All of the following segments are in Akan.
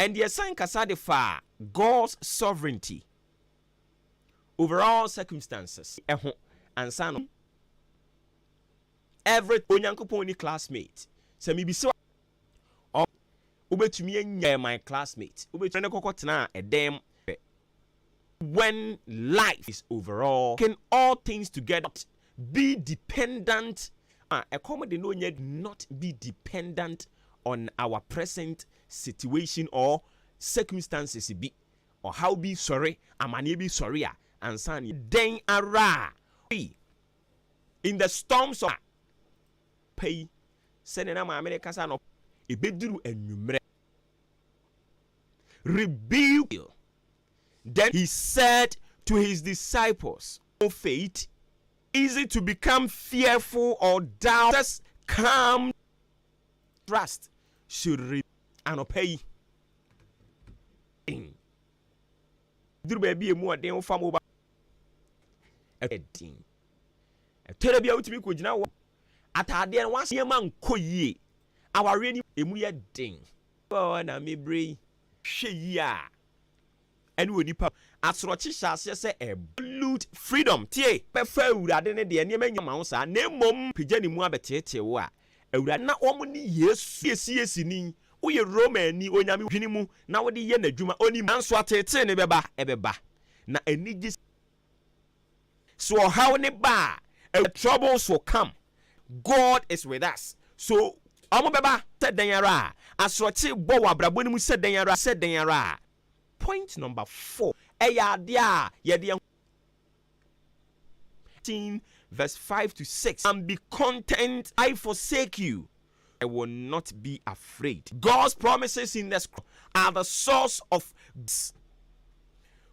And the sign kasade fa God's sovereignty over all circumstances. And son, every onyankopon classmate. So me be so or ubetumi my classmate. Ubetumi kokotena a damn. When life is overall, can all things together be dependent? A comedy no yet not be dependent on our present situation or circumstances be or how be sorry amani be sorry and sani den ara in the storms of pay sending na America san no ebeduru enwumre rebuke. Then he said to his disciples, "O faith, is it to become fearful or doubt? Just calm, trust should read and obey." Duru baby emu aden wo fam oba. Edin. Tere bia utimi ko gina wo. Atade no wase ma nko yie. Aware ni emu ye den. Oh na me brei. Hwe yi a. And we nipa asrochi shase se absolute freedom tie be fa awurade ne de ne manyama wo sa na mom pagya ni mu abetete wo a awurade na omo ni yesu yesi ni wo ye roman ni onyame hwini mu na wo de ye nadwuma oni manso atete ne beba ebeba na anigi so how ne ba troubles will come. God is with us. So omo beba said den yara asrochi bo wa brabo ni mu said den yara. Point number 4. Verse 5 to 6. And be content, I forsake you. I will not be afraid. God's promises in the scripture are the source of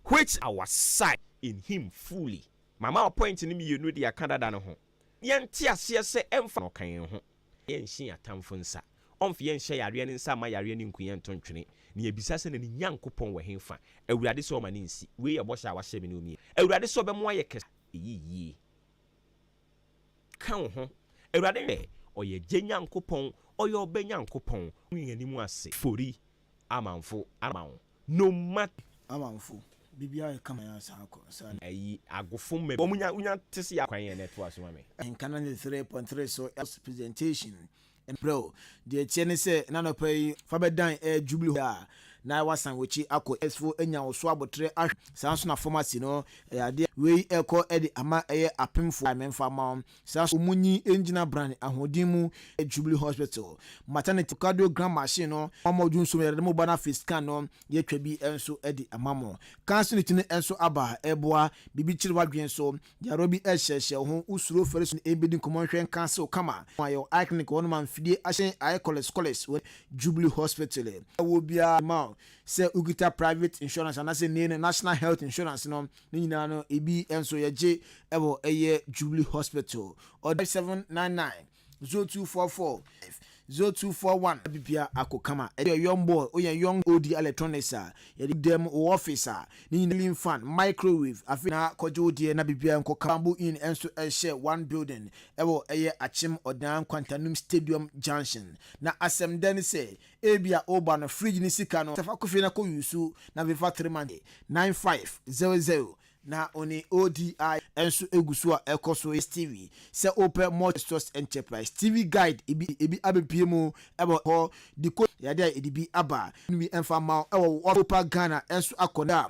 which our sight in him fully. Mama point in me, you know the Canada no home. Yantia se emfa no kan ho. Yen shin atamfonsa. Onfien hye yare ne nsa ma yare ne nkuyen tontwene ne ebisa se ne nyankopon we hemfa awurade so ma ne nsi we ye bosha wa hye me ne omi awurade so be mo aye kese yiyi kan ho awurade ne oye gyenyankopon oye obenyankopon nwiyani mu ase fori amanfo no matter amanfo bibia e kama ya sako sa ayi agofo me omunya tese ya kwan ye network so ma me in Canada 3.3 so presentation. And bro, the chene say nano pay fabedan jubilee na wasan wechi ako esfo enya oso abotre ah sanso na pharmacy no ade we eko edi ama apemfo amemfa ma sanso munyi engineer brand ahodin jubilee hospital maternity cardiogram machine no amodun so yere mo bana face scan no ye twa bi enso edi amamo cancer ni enso aba eboa bibi chiri wadwen so yarobi ehyehyeh ho usuro fere so ebedi komonhwen cancer kama ayo iconic one man fidie ahyen aye cholesterol jubilee hospital wo bia ma say ugita private insurance and say national health insurance no nyina no ebi enso yeje ebo eye Jubilee Hospital or 799 0244 0241 bibia akokama e young boy o young OD electronics ye dem officer ni fan microwave afina kojo die na bibia nkokambu in enso share one building ebo eye achim odan Quantanum Stadium Junction na asem den say ebia oba no fridge ni sika no tafa kofi na ko yusu na befa 3 money 9500 na oni ODI enso egusu a ekoso TV se open multi-source enterprise TV guide ebi abepiem ebo ho the code yade edibi aba ni emfa ma ewo opa Ghana enso akoda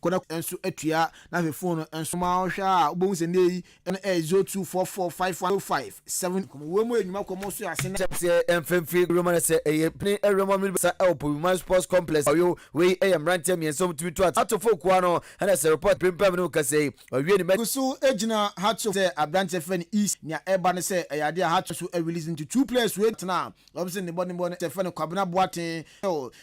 koda enso atua na fe phone enso ma hwa obohu se nei en 02445105 we mo enuma komo so ase na se emfemfi roman se epne roman sa elpo human sports complex yo we am ranter me so to atofo kwa no na se report pempem no ka say we ni so ejina hatcho se abrante fan east nya eba ne se yade hatcho so release into 2 players we na obviously ne body se fan kwabena boaten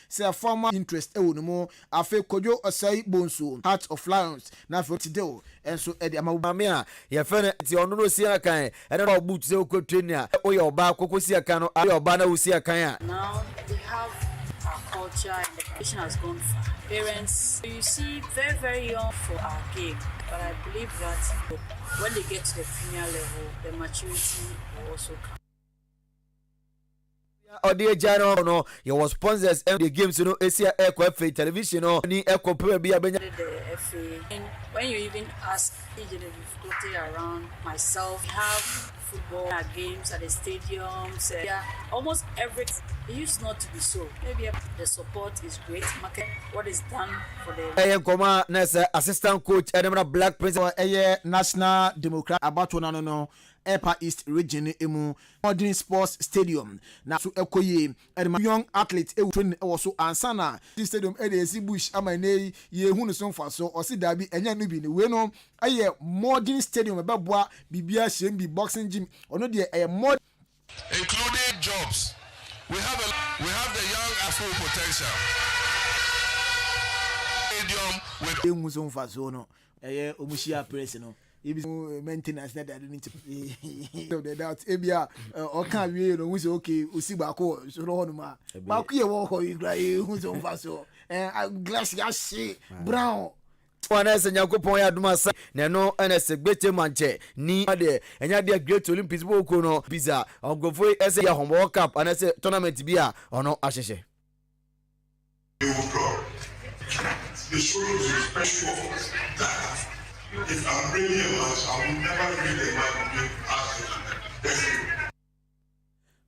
se former interest no mo afi kojo osai bonso Heart of Lions na for today and so edi amame a ye fene ti onu no sia kan e na obu tse okotweni a o ye oba akoko sia kan no aye oba na usia kan a now they have our culture and the tradition has gone far. Parents, you see, very, very young for our game, but I believe that when they get to the premier level, the maturity will also come. Odi Jano no your sponsors and the games no Asia Eco FA television no ni Eco Premier Bia Benya the FA. And when you even ask Genevieve Kote around myself, we have football games at the stadiums, yeah, almost everything. It used not to be so. Maybe the support is great. Market what is done for the Koma Nessa assistant coach Edinburgh Black Prince National Democrat about no Upper East region emu modern sports stadium na so ekoye young athletes e train also ansana this stadium e dey bush amane ye hunu so fa so o si dabi enya no bi ni we no aye modern stadium e beboa bibia hiem bi boxing gym ono de e mod including jobs. We have the young Afro potential stadium with hunu so fa so no eye omushia press no maintenance that I need to so the doubt ebia o kan wie no we okay osi ba ko so no ma ba ku ye wo ho igrai hu so mfa so glass ya she brown Wana se Yakupon Adwuma sa na no ene se gbete manche ni ade enya de Great Olympics bo ko no pizza ogofo ese ya World Cup ana se tournament bia ono ahyehe. The shows is special that if I'm bringing a match, I will never bring a match.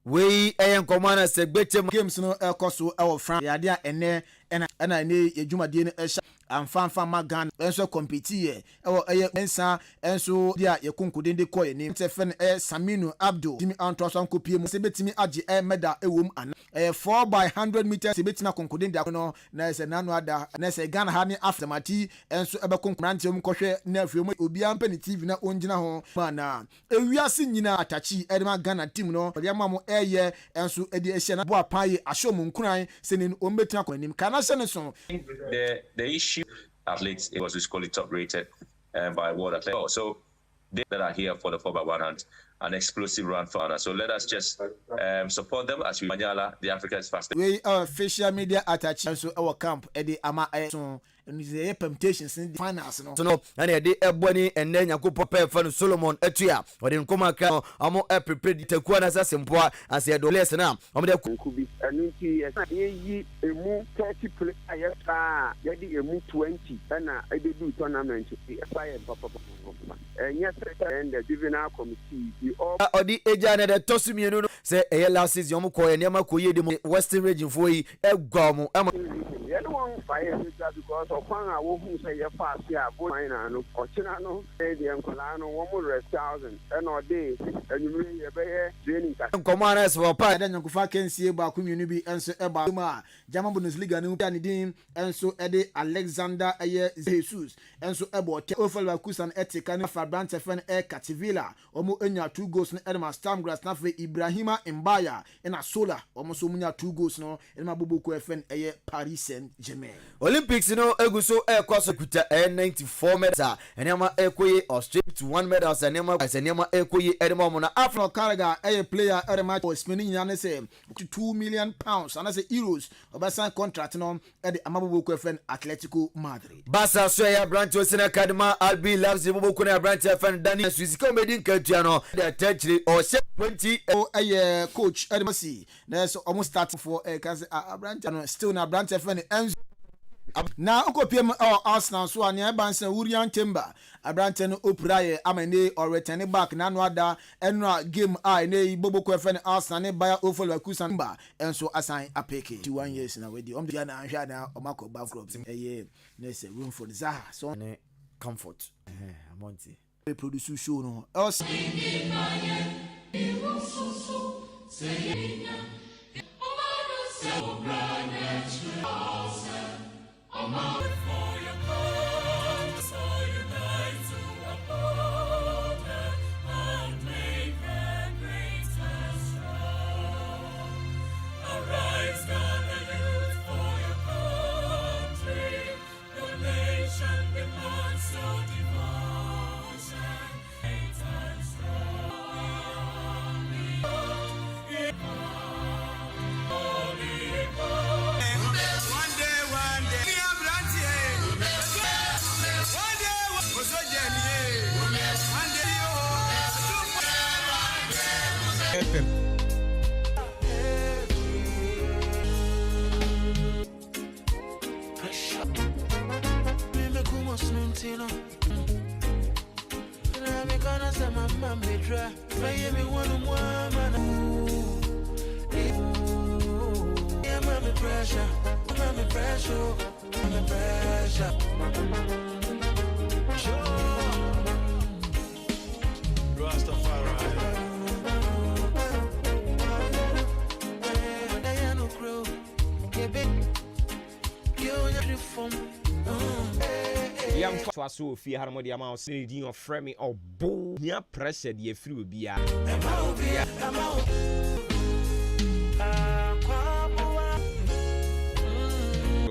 We komana se gbete games no ekoso e France yade a ene ne yedwumade ne ehya amfanfa magan enso compete ye eye ensa enso dia ye konkoden de koye ne tefen Saminu Abdul timi antoso kopie mu se betimi age medal ewom ana 4x100 meters se betina konkoden de no na se nanu ada na se Ghana ha ne aftermati enso ebe konkurante mu kohwe na afiom obi ampa ne TV na ongina ho mana ewiase nyina atachi edema Ghana team no de amamo eye enso edi ehya na bo apaye ashomu nkuran se ne ombetina konim kana se ne so the issue athletes it was basically top rated by World Athletics. So they that are here for the 4x100 an explosive run for honor. So let us just support them as we Manjala, the Africa's fastest. We official media attached so our camp Eddie Ama so and the permutations in the finals no. So no and e dey eboni enne Yakupon pe fa no Solomon Etua o de nkoma ka amo prepare takuwa na sasempoa as e do less na o de kubi anu ti yi emu 30 play ayesa yedi emu 20 na e dey do tournament e fire papa yes and the juvenile committee the all odi eja na de tosumi enu no say e last season mo ko ene ma ko ye de Western region fo yi egwa mo anyone fire because of one hour who say your fast yeah boy no ochina no the enkola no 100,000 and all day and you really be training commanders for pa den nkufa kensie ba community bi enso eba ma German Bundesliga ne hu din enso ede Alexander Aye Jesus enso ebo te ofalwa kusan etika ne Fabrant Fen Cativilla omo enya 2 goals ne Edma Stamgrass na fe Ibrahima Mbaya ena Sola omo so munya 2 goals no Edma Boboko Fen Aye Paris Saint-Germain. Olympics no eguso kwaso kuta 94 medals enema ekoye Australia to 1 medals enema ekoye Edma mo na Afro Carragher player Edma for spending nyane say £2 million and say euros obasan contract no ede Amaboboko Fen Atletico Madrid. Basa so ya branch osina kadma Albi Labs Boboko na branch Fen Daniel Swisiko medin katua no the territory or 20 coach Edma C there's almost starting for branch still na branch Fen na okopiem Arsenal so anya bansen Urian Timber abrante no operaye amane or return back na no ada enra game ne Boboko Fen Arsenal ne Bayer Leverkusen ba enso assign apeke 21 years na we di dia na ahwa na omako bankrupt there's a room for the Zaha so comfort amonti we produce show no else Holy Yam for so fear harmony amount saying of framing or bull near pressure the free beer.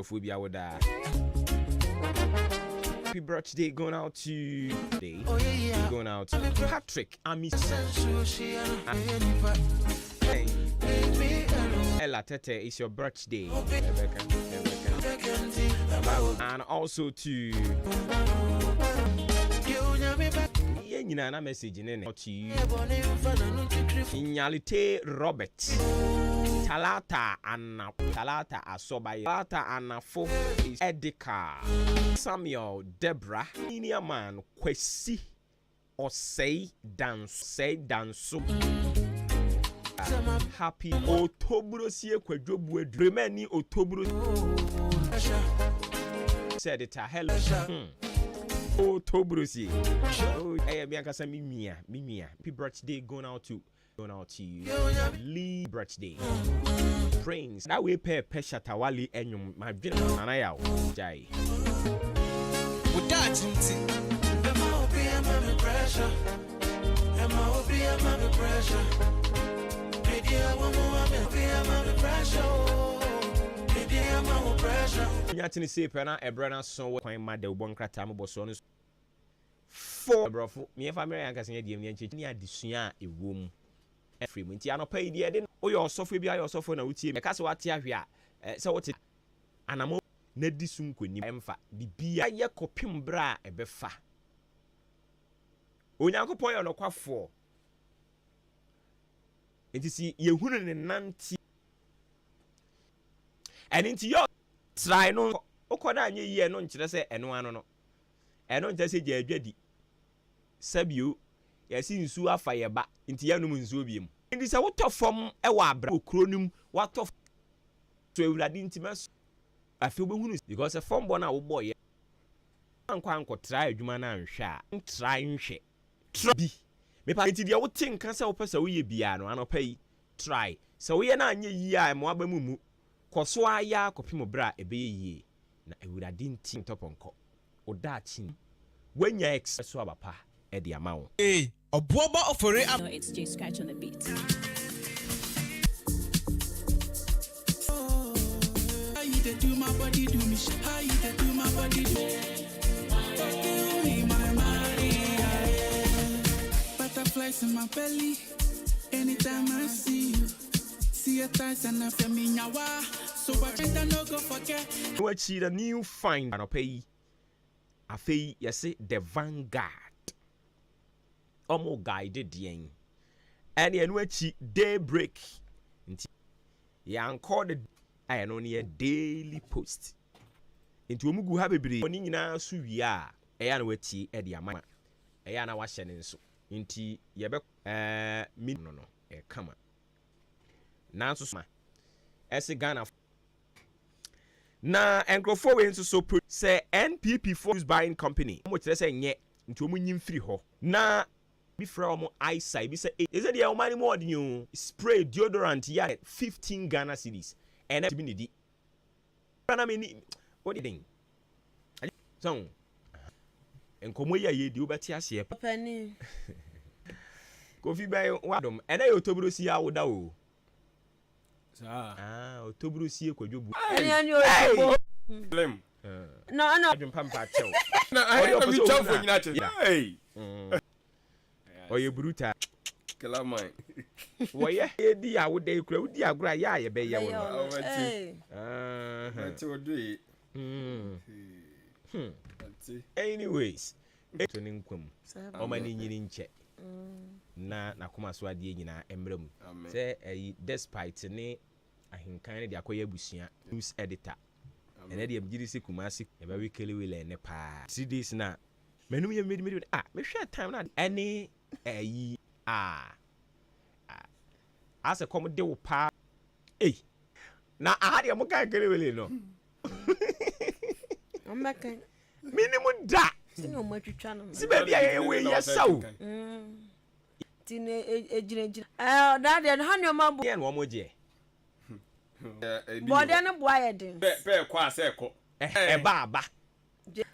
Phobia would die. Happy birthday going out to day. Going out to Patrick. Ella Tete, it's your birthday. And also to na message in to you. Inyalite Robert. Talata Asobay. Talata Anafo is Edika. Samuel Deborah. Senior man Kwesi or say dance. Happy Otobro sie kwadwobu adremani Otobro said it hello Otobro sie oh bianca say mimia happy birthday going out to you Lee birthday Prince that way pay pesha tawali enyum my dream anaya jai without pressure Yatini say pena ebrana son what my mother won krata mo boso no for brofo me fa me yanka sen adiem nche ni adesua ewom efrem nti anopa yi de o yo osofo bi ayo osofo na wutie me kase wate ahwe a se wote anamo na disu nkoni emfa bibia ye kopim bra ebefa onyankopon yo nokwafo enti si yehunu ne nanti and into your try no okoda anye ye no nkire se eno ano no eno nta se je adwadi sabio yasi nsu afa ye ba nti yanum nsu obiem ndi se wotofom e wa abra okronum watof to ewurade nti mes afi obehunu because form bo na wo boy anko try adwuma na nhwe a try nhwe bi me pa nti dia wote nka se wo pesa wo ye bia no anopa yi try se wo ye na anye yi a mo aba mu koso aya kopim bra ebeye na ewurade nti toponko odachi wenya expresso abapa e de amawo oboba ofore no, it's J Scratch on the beat. How you dey do my body do me? How you dey do my body do me? My Maria, butterflies in my belly anytime I see you. See your thighs and I feel me nyawa. So I can't no go forget. What the new find anopai afei yesi the Vanguard omo guided yen and enwechi daybreak nti yan call the ayano ne daily post nti omugu ha bebre oni nyina so wi a eya na wati e de ama eya na wa hye ne nso nti ye be mi no e kama na so ma ese Ghana na enkrofo we nso so say NPP for buying company mo kire say nye nti omu nyim free ho na bi from eyesight bi say is it the money more than you spray deodorant ya 15 Ghana cedis and that be need na me ni what thing so enkomo ya ye di obati ase pani kofi bai wadom and na Otobro si ya woda o Otobro si ekwadwobu blame no adwon pampa chew na I be chow for nyina che hey oye brutal kala man woye edi ya woda ekura odi agura ya ye be ye wo no ati odui anyways to ne nkwam o mani nyini nche na nakoma so ade nyina emrem say despite ne ahenkan ne de akoye abusua news editor ene de amgiri se kumasi e ba wekele wele ne pa 3 days na menum ye medi me hwe time na ene Asa come de wo pa. Na ahade mo kan kere wele no. Omaka. Minimum da. Sino mo twitwa no. Si ba bia ye we yesaw. Tine ejina. Da de ha ne ma bo. Ye no mo je. Bo de no bo ayedin. Pe kwa se ko. Ba.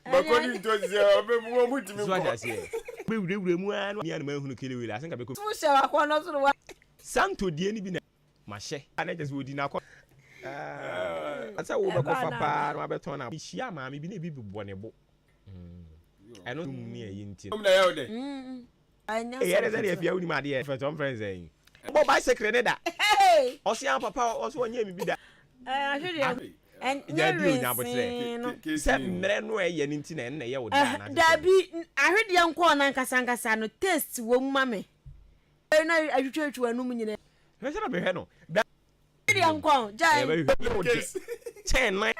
Bakoni ntozi obe mu mutimi So ada se. Be wure mu anu ya no ma hunu kele wele asenka be ko. Tu se wa kwa no so wa. Santo die ni bi na mahye. Ana just wodi na ko. Asa wo be ko fa pa no abeton na. Hia ma me bi na bi bobone bo. Eno mu ni ayi nti. Om na ye ode. Anya. Yere ze na afia woni ma de for some friends eh. Bo bicycle ne da. Osia papa oso onye mi bi da. Ahwe and Jadi nya botre. Se mre no eye ni nti na en na ye wo da na. Dabi ahwe de nko na nkasa no taste wo ma me. Na ahwetwetwe anu mu nyina. Me se na be hwe no. Da de nko jai. Ten man.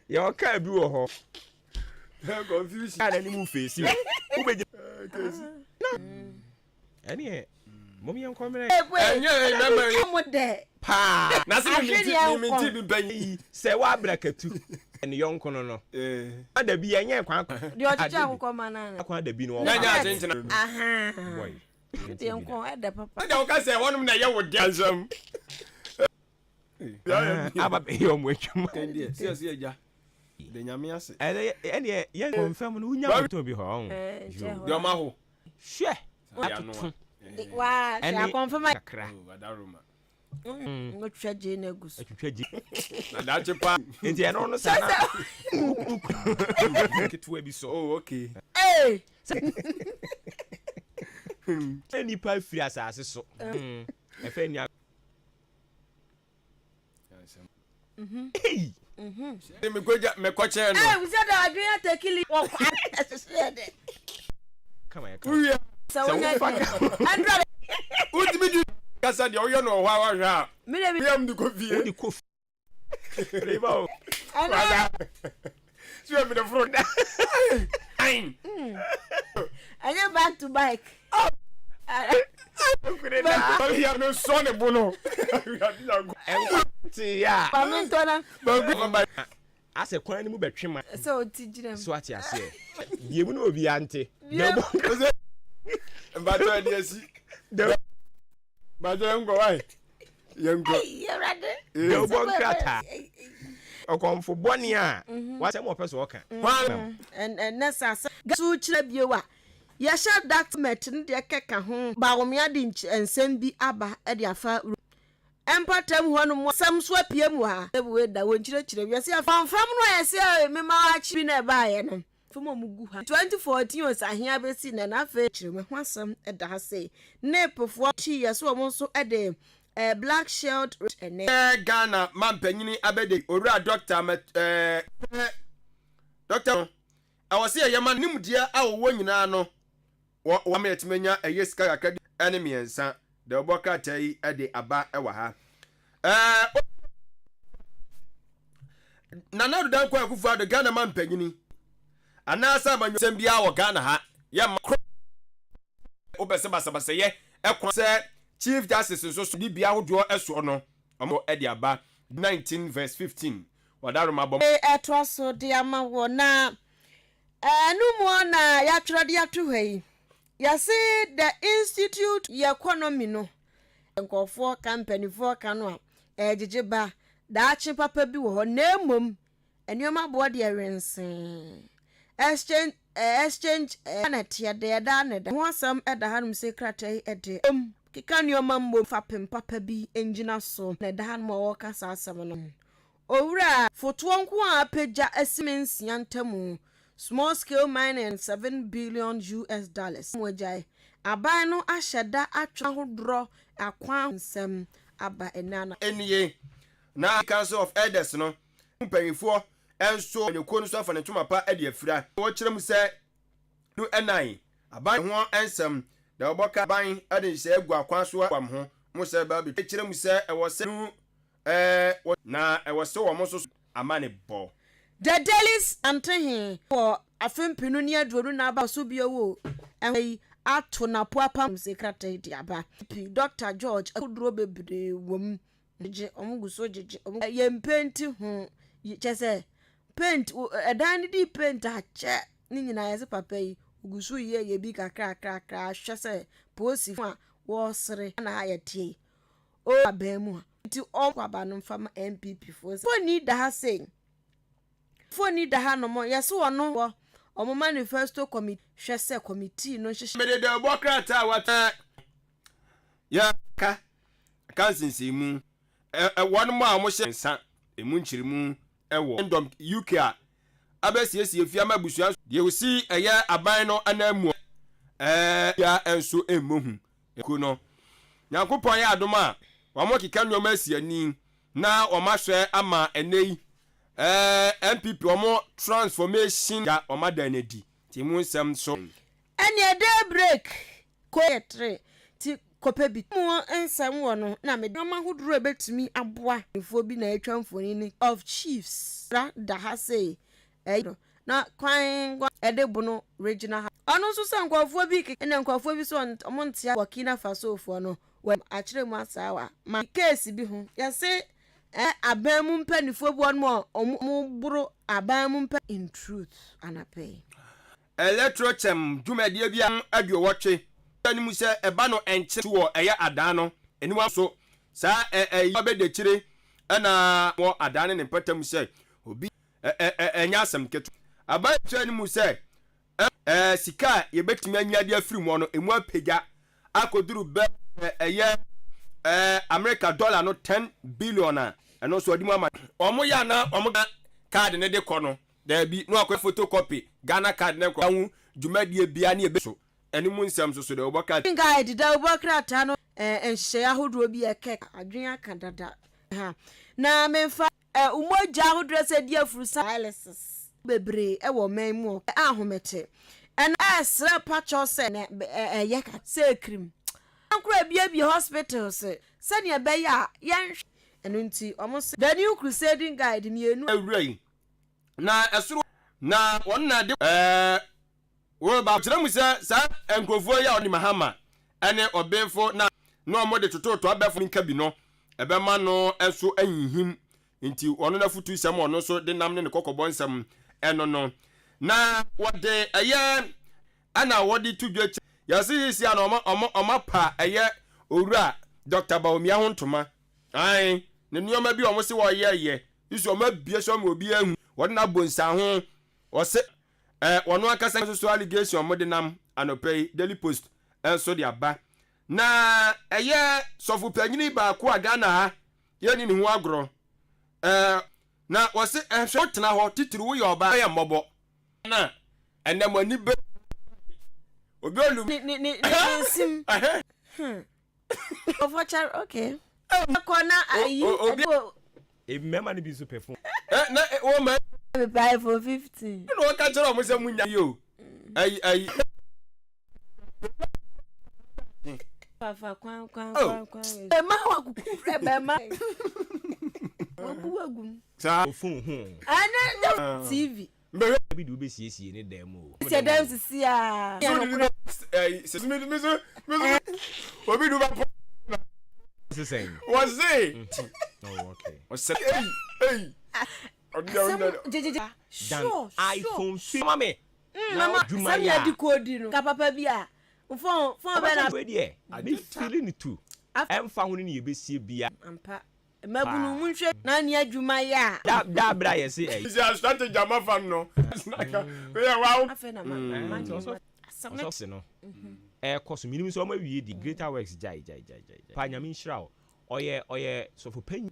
Yo ka bi wo ho. Confusion. Ana ni mu face. Wo be Ani Mommy and come Pa. Na se mi bi banyi. Se wa brakatu. En yonko no. Ada bi enye kwan. De o chicha akoko manana. Akwan da bi no. Na nya atentina. Aha. Boy. De nko eda papa. Da o ka se wonum na ye wo de ansam. Aba be yo mo atwam. Kendie. Si eja. De nyame ase. Ene ye confirm no unya to bi ho. De o ma ho. Hwe. Atutu. Wa, ya confirm kakra. Wadaruma. Ngotwa je na gusu. Atwitwa ji. Na da chepa. Enti eno no sana. Kitwe bi so. Oh, okay. Any pa free asase so. Efe ni Hey. Me kwache no. We said that we are taking it. Come on. So we are Ultimate do kasa de oyo no hwa wa hwa. Me dem Yam du kofi. Odi kofi. Reba. So me the front. Fine. Anya back to bike. We have no son e bono. Ti ya. Pamentona. Ase kwan ni mu betwema. So ti girem. So ati ase. Yemu no obi ante. Mbato de asi. Mbato ngo wai. Yengo. You ready? Yo bon krata. Okonfo boni a. Wa se mo pese oka. And nessa so chira biewa. Ya sha document ne de keka ho. Ba wo me ade nsem bi aba e de afa. Empatam ho no mo sam so apia mu ha. E we da won chira wi se afamfam no ya se me ma achi bi na ba ye no. Fumo mugu ha 2014 was ahia besi na na fa chire me hwasam e da ha say nepofo chi ya so mo so e de black shield ene Ghana mampanyini abede owura doctor doctor I was say yema nimdia a wo nyina no wa me etimenya eyesika yakadi enemy ensa de oboka tai e de aba e wa ha Nana do dan kwa kufu ado Ghana mampanyini anasa manyo bia wo Ghana ha ye obese basabase ye ekwa se Chief Justice so di bia hodo eso no omo e di aba 19 verse 15 wadaruma bom etwa so di ama wo na anu mo na ya twere di atohai ya say the institute economy no nkofo company for kanu a ejije ba da achi papa bi wo na emom enioma bo de rensen exchange na tia de da na da ho asam e da hanum secretary e de kika nioma mbo fapem papa bi engina so na da hanum wo kasa asam no owura foto nko a peja asimensia ntamu small scale mining $7 billion mwajai abai no ahyeda atwa hodro akwa nsem aba enana eniye na Council of Elders no mpanyifo enso anyeko no so afa ne tuma pa e de afira wo kyerem se no enan abai ho ensem da oboka ban ade se egu akwa so kwam ho mo se ba bi kyerem se e wo se na e wo se wo mo so amane bo the dailies antehin for afempinu ni aduru na aba so biowo ato na poapa secretary diaba Dr. George akudro bebre wom je omuguso jeje ye paint ho chese paint edan di paint ache ni nyina yese papa yi uguso ye bi kakra hwese posi a wo sere na ayetie o abemu ti okwaba no fama MPP foni da ha say foni da ha no mo yese wono wo omo manifesto committee hwese committee no hwese me de bokrata wata ya kansinsi mu won mo a mo hye nsa emu nchirimu ewo ndom UK a abesiesie fia mabusua de osi eye aban no anamu ya enso emohu eko no Nyankopon ya adoma wa mo kika nyoma asiani na o mahwe ama enei MPP omo transformation ya o madanedi ti mu nsem so any a day break ko yetre ti kopebi mo nsem wo no na me doma hodro ebetumi aboa ifo bi na atwa mfoni ni of chiefs da ha say na kwan edebo no regional ono so se nkwafo bi na nkwafo bi so omo ntia Burkina Faso fo no we akire mu asawa ma case bi ho yase abamu mpanifo bi ono mo buru abamu mpa in truth anape electrochem dwumadie bia adwo wotwe ani mu se eba no enche wo eye adan no eniwa so sa obede kire na mo adan ne patam se obi enya asem ketu aba twani mu se sika ye betimi anyade afiri mu no emu apega akoduru be eye America dollar no 10 billion eno so odimu ama omo ya na omo card ne de kono da bi no akwa photocopy Ghana card ne ko hu dwumadie bia ne ebeso eni mu nsem so de oboka guide da obokrata no enhye ahodo bi eke adwen aka dada ha na memfa umoja ahodo se dia furu dialysis bebre ewo manmu ahomete en asra pacho se ne yeka se krim ankura bia hospital se ne be ya yen enunti omo the new crusading guide mienu awrai na esuru na wonna de wo ba tire mu se sa enkofo ya oni mahama ene obefo na no mo de tototo abefo nka bi no ebe ma no enso anyihim nti ono na futu isem ono so de nam ne kokobọ nsem eno no na wode eye ana wode tudwe ya si ana oma pa eye owura Dr. Baomia ho ntoma ai ne nioma bi omo se wo ye isu oma bie so ma obi ahu wode na bonsa ho o se wono akasa so allegation mo de nam anopei Daily Post enso de aba na eye sofu panyini ba ko Ghana ha ye ni hu agro na wose ehwe tena ho titiri wo yoba ya mbobo na enem ani be obi olum ni sim overchar okay kona ayi mema ni bi so perform na wo ma be buy for 50 no ka chero mo se munya yo ayi Papa kwan ma wa kuku ma obuwagum sa ofun ana TV bi du be siesie ne dem o se dem sisi a se me obi du ba se sen was it oh okay was hey sure iPhone 5 mama mama some ya di code no ka papa bi a phone be na we dey be feeling too emfa ho ne ye be sie bia ampa mabunu munhwe na ne adwuma ya da bra ye se is a strategy ama fan no we wow afa na man so no course minimum so ma wie di greater works jai pa nyame nhira oye so for pen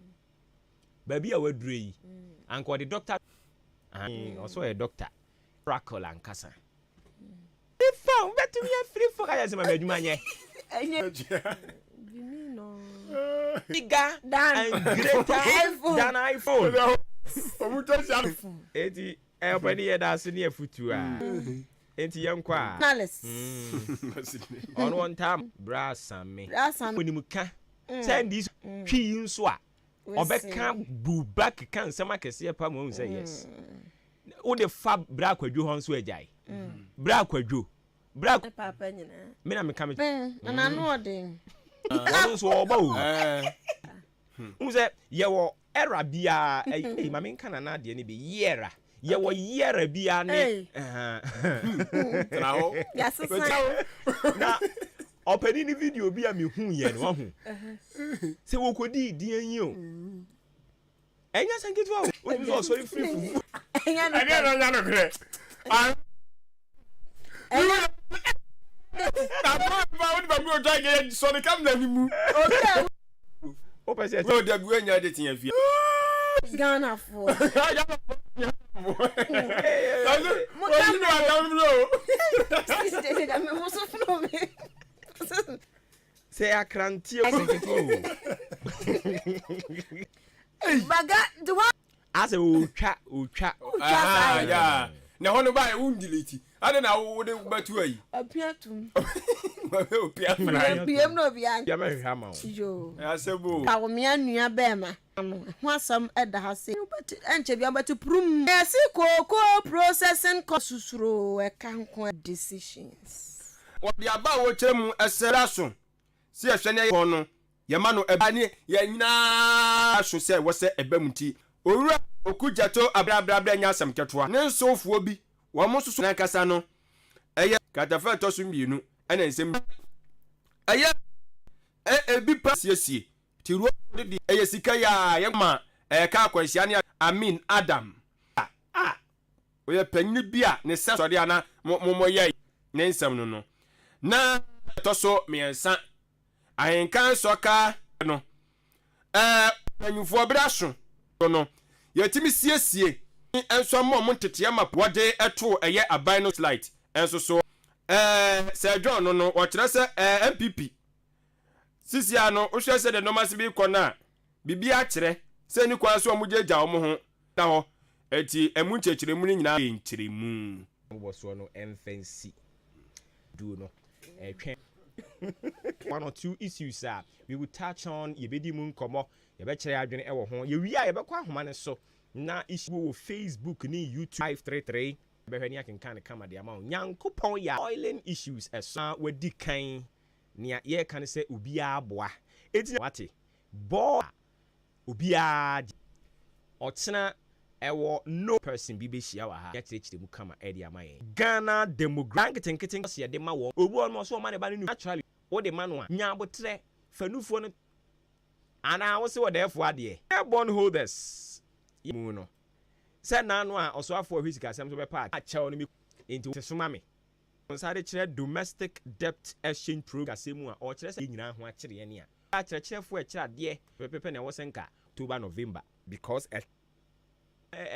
ba bia wadure yi anko the doctor also a doctor Oracle ankasa if found better me free for guys ma adwuma nye no bigger and greater than iPhone eti everybody here that see near futu a enti yankwa on one time brasame onimuka send this twi nso a obeka bu back kan sama kese pa mo say yes o de fa bra kwadwo ho nso ajai bra kwadwo bra papa nyina me na me ka me na no odin so oba o unse ye wo era bia ma me nka na de ne be yera ye wo yera bia ne na ho ya sesa na openi ni video bia me hu ye no ho se wo kodi di anyi o enya sanketu o we so sorry free fu enya no no kre ah na ba woni ba mi o try get so ni kam na ni mu o pese o da bu enya de tin afia Ghana for say akranti o sanketu baga the one as otwa ya na hono ba e undelete ade na wo de batu ayi apiatum opia biem no bia ya me hama yo asebo ka wo mea nua be ma ho asam eda ha se enche bia batu prum esi koko processing kosusuro e kan ko decisions wo dia ba wo kyeremu esera so si ehwe ne hono ye ma no eba ne ye nyina so se wo se eba muti owura okujato abrabra nya asam ketoa ne nsofuo bi wo mo susu na kasa no eye katafa to so mienu ana nsem eye ebi pa siesie ti ruo de eye sika ya ye ma ka akwanhia ne Amin Adam oye panyi bia ne se sori ana mo ye ne nsem no na to so miensa ahenkan soka no panyufo braso no yetimi siesie enso mo ntete ma wode eto eye aban no slide enso so Sir John no o kire se MPP sisia no o hwe se de normal bi kona bibi a kire se ni kwa so omugyeja omo ho na ho eti emu nchechiremu ni nyina nchiremu wo so no emfancy do no twen one or two issues we will touch on yebedi mu nkomo yebekire adwene ewo ho ye wi a yebekwa ahoma ne so na issue wo Facebook ni YouTube 533 behwe ni akenkan kama de ama nyankopon ya oiling issues esa wadi kan nia ye kan se obi aboa eti wate bo obi a otena ewo no person bi be hia wa ha ya kirechire mu kama e de ama ye Ghana demographic tinkitin so ye de ma wo obi on so ma ne ba ne naturally wo de ma no a nya abotre fanufuo no ana wo se wo de fo ade born holders mu no se na no a oso afo hwisika sem so be pa a chew no mi into tesoma me onsade kire domestic debt exchange program asemu a o kire se nyina ho a kire ye ne a kire fo e kire ade pepepe na wo senka October November because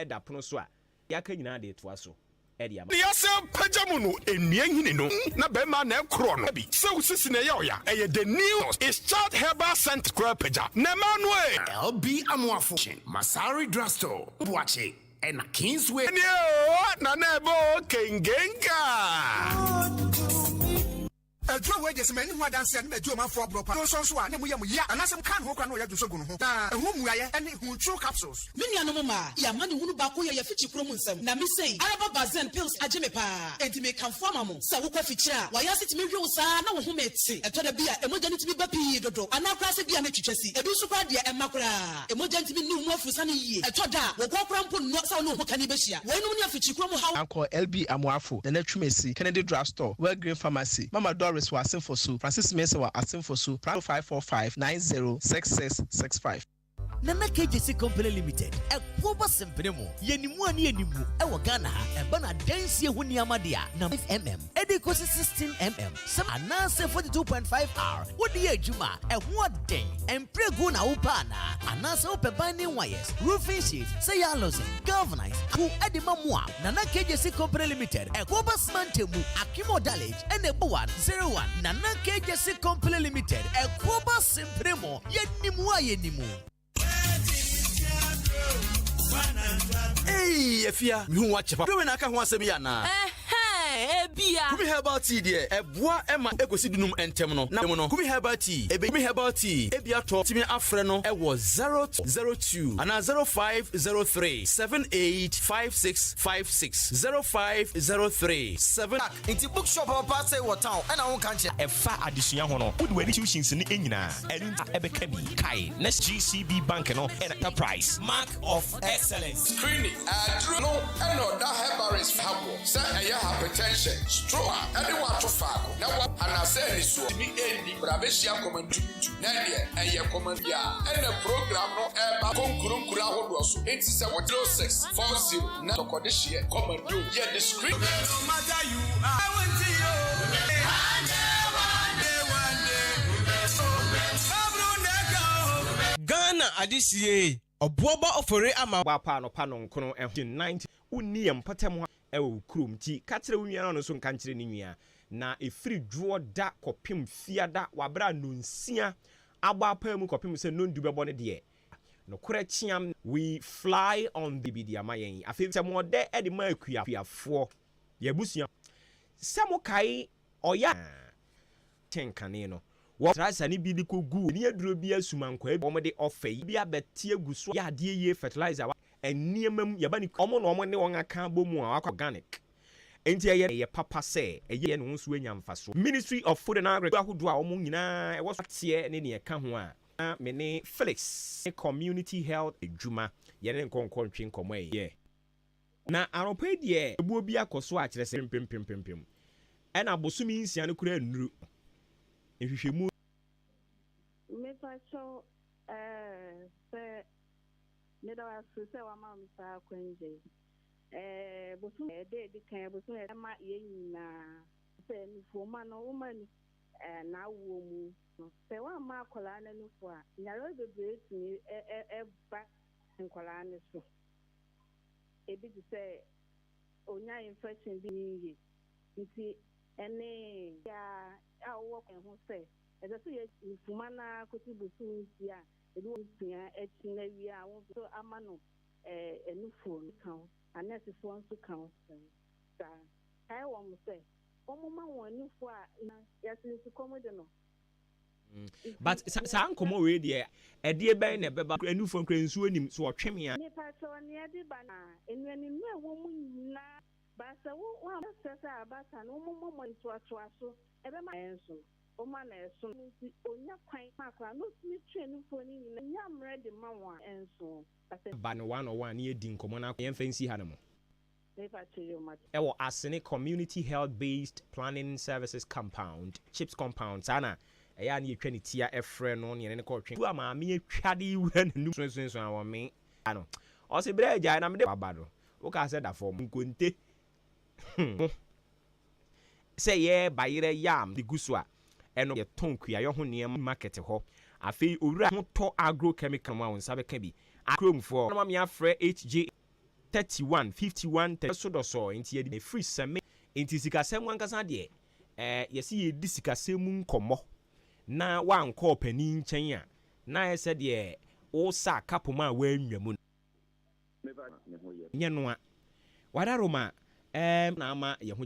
da pono so a yaka nyina de to aso edia ma ya se pajamu no enua hini no na be ma na ekro no bi se usisi na ya oya eye the new is child herbal scent crop paja na manu LB amuafo Masari Drasto Buache and Kingsway na ebo kengenga Adwuma we just many who dance and Adwuma for proper. No so na mu ya anasem kan ho kwa no ya dwo so gu no ho. Na ehu muaye ene hu true capsules. Minia no mama ya mani hunu ba ko ya fichi krom nsam. Na me sei araba bazen pills ageme pa. Enti me kan forma mo. Sa wo kwa fichira. Wa ya siti me hwe usa na wo ho meti. Eto da bia emoja ntimi ba pi dodo. Ana kra se bia na twetwasi. Ebi so kwa de emakra. Emoja ntimi ni mu afusa na yie. Eto da wo kwa kra mpo no sa no ho kani be hia. Wo enum ni afichi krom ha. Anko LB amuafo. Na twumesi Kennedy Drugstore. Well Green Pharmacy. Mama Doris was asking for so. Francis Mensah was asking for so. 545-906665. Nana KJC Company Limited. Ekwoba sempremo. Yenimu ani yenimu. Ewa Ghana. Ebana densi huni amadia. Na 5mm. Edi kosi 16mm. Some anase 42.5R. Wodi ye juma. Ewa den. Emprego na upana. Anase upe binding wires. Roofing sheet. Seya lozing. Galvanize. Ku edi mamua. Nana KJC Company Limited. Ekwoba smantemu. Akimo Dalage. Eneboan 01. Nana KJC Company Limited. Ekwoba sempremo. Yenimu. Hey, Efia, you watch it. Doing a can once a biana. bia Kumi herbal tea de eboa ema ekosi dunum entem no na no Kumi herbal tea Kumi herbal tea ebia to timi afre no ewo 002 ana 0503 785656 0503 7 Inti bookshop papa say what town and I won't can't ɛfa adesua ho no wode w'ani tuitions ne nyinaa ɛno nti ɛbɛka bi kae na GCB bank no enterprise mark of excellence. Screening. No, and no, that herbal habo. Say a hypertension, stroke, anyone to follow. Now what? And I say this will be ending, but I wish you come to Nadia and your command ya. And the program no ever concurrent kula hodoso. It's a 0640. Now the this year come and do. Yeah, the screen. No matter you, I want to you. Ghana adisiye obuoba ofore ama bapa no pa no nkono 90 unni empatam ewo kurom ti katere wunua no so nka nkire ni nwia na efiri dwo da kopim fiada wabra no nsia agbapa mu kopim se no ndu bebo ne de no kora chiam we fly on the bidia mayen afi se mo de ede ma akuafo yabusua samo kai oya tenkane no what rice ani bi liko gu ni aduro bi asumankwa bi omde ofei bi abetie gu so ya de ye fertilizer eniemam yaba ni omo no omo ne won aka bomu a organic enti ye papa say ye no nso anya mfaso Ministry of Food and Agriculture ahodo a omo nyina e wo tie ne ne ka ho a me ne Felix community health adwuma ye ne nkonkon twen komo ye na aropa die ebuo bi akoso a kire se pempempempem ena bosumi nsia ne kura nuru ehwehwemu me pacho se me da se wa ma mi sa kwenje bosu de kan bosu ma ye nyina se ni fo ma no wo ma ni na wo mu se wa ma kola na ni fo a nyaro bebe ti ba nkola na so ebi di se onya infection bi ni nti ene ya awo kan ho se ezo so ye fuma na koti busu ntia ebi won tia echi na wi a won so amano enufo kan anese so nso kan sa ai wo mo se omo ma won enufo a na yasinsu komode no but sa ankomo we de ede ben na beba enufo nkra nsu anim so otweme a ni pa so ni ade ba na enuani mu e wo mu nyina ba sa wo wa sesa abata no mo mo nto so ebe ma enso o ma na eso onya kwan makwa no si twenu fo ni nyina nyam ready ma wa enso ba no 101 ni edi nkomo na yen fancy ha no mo e fa chiri o ma ewo asene community health based planning services compound chips compound sana eya na yetwa ni tia efre no ne ne ko twen bu ama me yetwade wura nanu sonso awon me ano o se bre ja na me de babado o ka se da form nkonte say ye bayire yam di gusua eno ye tonkua ye ho ne market ho afi owura ho to agrochemical ma won sabe ka bi akromfo no ma me afre HJ 31 51 so do so enti ye free seme enti sikasem wankasa de ye si ye di sikasem nkomo na wanko pani nchen a na ye se de o sa kapoma wa anwamu nye no a wadaroma na ama ye ho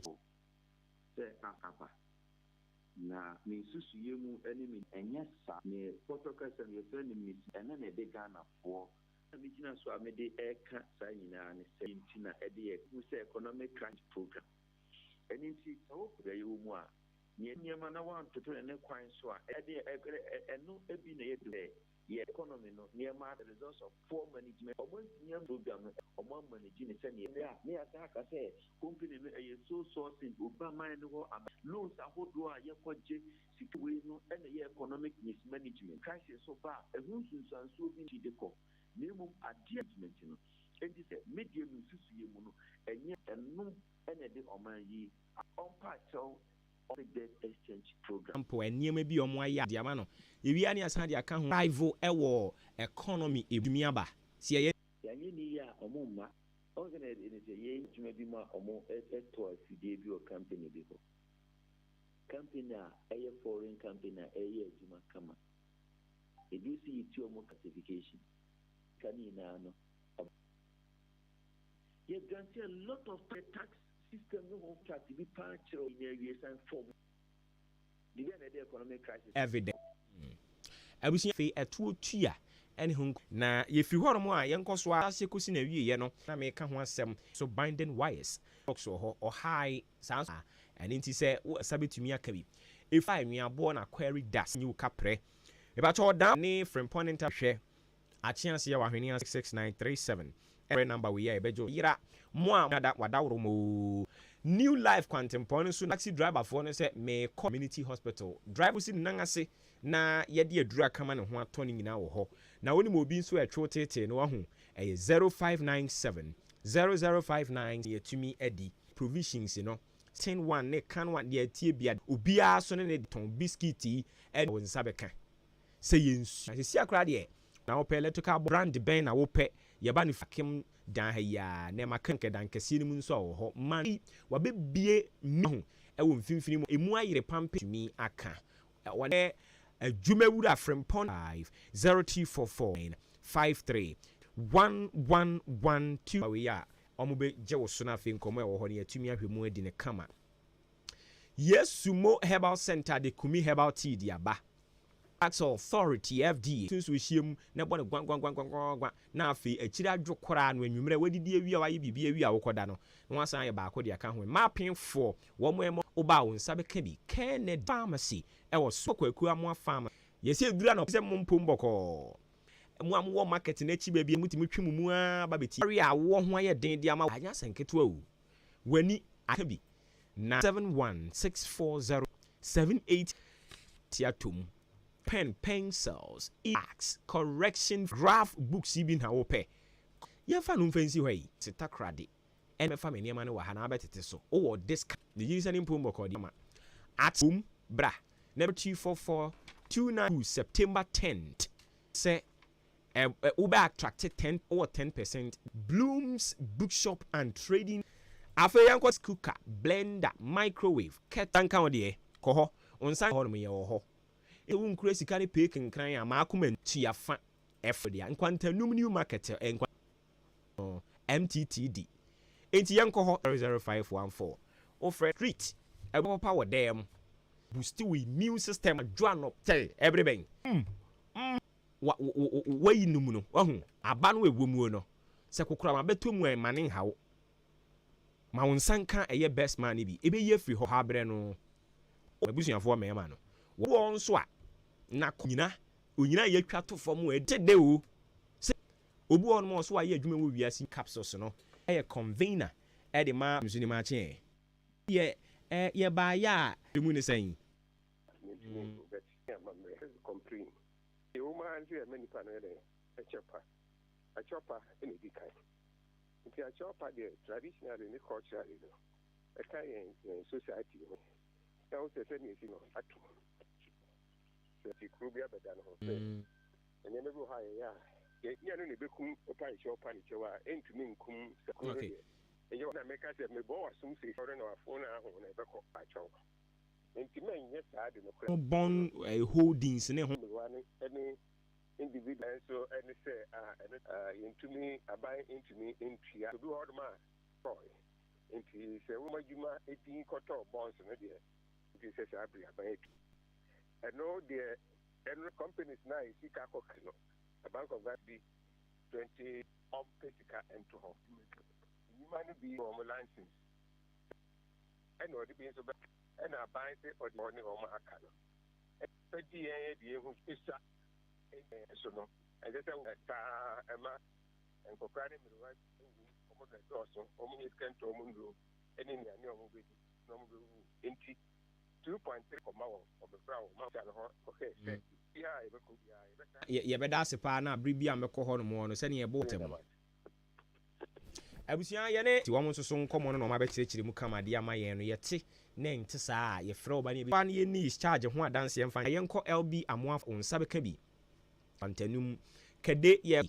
se akapa na me susu yemu enemy enye sa ne protocol sem ye fe ni mi ena na de Ghana fo mi gina so amede eka sa nyina ne se ntina ede ye ku se economic crunch program eni nti so kura ye mu a ne niema na wan toto ne kwan so a ede eno ebi na ye de ye economy no niema the results of poor management omo ntia program no omo manage ne se ne ya ne asa ka se company no ye so sourcing oba man no loans ahodo a ye koje sikwe no ene ye economic mismanagement crisis so ba ehun sunsanso bi ti de ko nemu adjustment no enti se media mu susu ye mu no enye enu ene de oman yi on pacho of the exchange program ampo eniema bi omo aya de ama no ewia ne asa de aka ho rival ewo economy ebumi aba se ye yanye ni ya omo ma ogene ene se ye juma bi ma omo eto afidie bi o company bi ko company a eye foreign company a eye juma kama edusi iti omo classification kanina no you grant a lot of tax system no ho chart bi pa kyerɛ nya wie san form the economic crisis every day abusia fe etuo tua ene ho na ye firi hɔ no a yɛnkɔ so a se kosi na wie ye no na me ka ho asɛm so binding wires box ho high sounds and nti sɛ sabetumi aka bi if I me abo na query das new kapre e ba cho down ne frimpon interhwɛ a chance ya wahwene 66937 every number we ya ebejo yira mo a wadawro mo new life quantum so taxi driver for no say me community hospital driver si nangase na yede adura kama ne ho atɔ ne nyina wo hɔ na woni mo bi nso ɛtwo tete no ahu 0597 0059 yetumi adi provisions no 101 ne kan one de atie bia obia so ne ton biscuit e wo nsa beka sɛ yensu asisi akra de na wo pɛ electrical brand ben na wo pɛ yeba ne fakim dan ha ya na makanke dan kɛse no mu nso wo hɔ man wabebie mi ho ɛwɔ mfimfini mu emu ayire pampe mi aka wɔne Adwuma-Adwuma Frimpon 0244531112 we ya omobe je wo so na fe nkomo e wo ho ne atumi ahwɛ mu adi ne kama Yesumo Herbal Center de Kumi Herbal Tea di aba Tax Authority FDA since we shiem na bɔ ne gwan na afi akiri adwo kora no anwumere wadidi awia waye bibia awia wokoda no na wasan ye baako de aka ho mapping for wo mo oba wo nsa beka bi Kennedy Pharmacy e wo so kwaku amoa farm yesi edura no se mompom bɔkɔ mo amwo market na chi baabi mutimi twim mu a ba beti area wo ho aye den de ama anya sanketo awu wani aka bi na 7164078 tiatum pen pencils ax correction graph books even ha wo pɛ yɛmfa no mfansi hɔ yi sitakrade ɛmɛ fa me nneɛma no wɔ ha na abɛtete so wowɔ disc ne yinsa ne mpom bɔkɔ de ma at boom bra number 244292 September 10th sɛ ube attracted 10% Bloom's Bookshop and Trading afeyanko cooker blender microwave ketanka ode ko ho onsan ho no ye ho ewu nkura sika ne pe kenkran ya ma akoma ntuafa efodia nkwantanum new market MTTD enti yanko ho 00514 ofre street ebo papa wo dem boost we immune system adwan up tell everything wayi num no wahu aba no ewom no se kokora ma beto mu e mane hawo ma wonsanka eye best man bi ebe ye free ho habre no abusuafo me ma no wo nso a na nyina onyina ye twa to fom e dede o se obu on mo so aye adwuma wo wiase capsules no eye convener e de ma musuni ma che ye ba ya mu ne sen the woman and many panel a chopper in a decay. It's a chopper there, traditional and cultural, a kind society. Now, the same is at all. So, the Krubia Badan, and you never hire. Yet, you only become a pie shop and to me, cum, and you want to make us a boy soon say, foreign or phone, I will never call by chop. And to me, yes, I don't know. Born holdings in a home. Any individual, so any say, into me, I buy into me, into to do all the man. Into say, woman, you might 18 quarter bonds in a year. This is a buy it. I know the companies now is Chicago, a bank of that be 20 on Pesica and to home. You might be on the license. I know the being so bad. And I buy it for the morning on my account. And 30 years, so no. And that's Emma and for crying in the right almost like Dawson, only it can to Mundo, and in the movie, no 2.3 of the brown mountain. Okay, yeah, but that's a partner, Bribia Meco Hormone, sending a bottom. Abusia yene ti won so nkomo no ma bekyerechire mu kama dia ma yen no yete na ente saa ye frɛ oba ne bi ban ye ni charge ho adanse yemfa yenko LB amoa onsa beka bi pantanum kede ye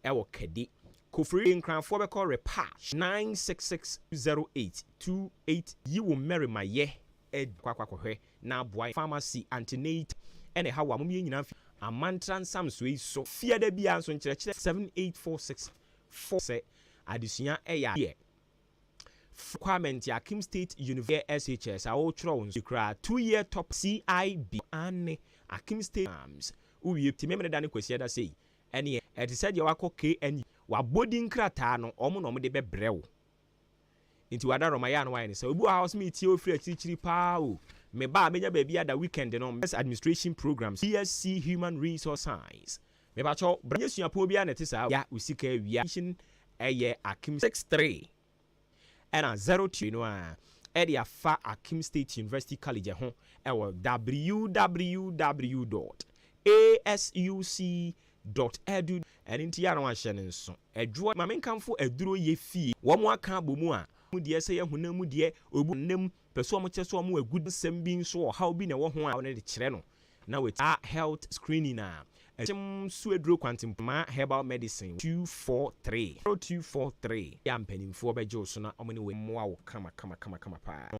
ewo kede kofri nkranfo beko repatch 9660828 yi wo mary maye kwakwakohwe na aboa pharmacy antinate ene ha wa mum ye nyina amantran sam so yi so fia da bia so nkyerɛkyerɛ 7846 adesua eya requirement ya Akim State University SHS a wo tro won kra 2-year top CIB ane Akim State arms uwie timemre da ne kwasi da sei ene e te said ye wako KN wa boarding krata no omo no de bebrew nti wada romaya no wine say obu house meet ye ofri akirikiri pa o me ba menya ba bia da weekend no administration programs BSc human resource science me ba cho branye suapo bia na te sa ya usika awia eye Akim 63 and 02 no a area fa Akim State University College ho www.asuc.edu and inti ya no ahye ne nso adwo ma menkamfo aduro ye fie wo mo aka abomu a mu de se ye hunamu de obu nem peso mo cheso mo agud nsem bi nso how bi na wo ho a ne de kire no na with health screening a Echim Suedro Quantimpama Herbal Medicine 243 0243 ya mpanimfo beje so na omene we mo kama pa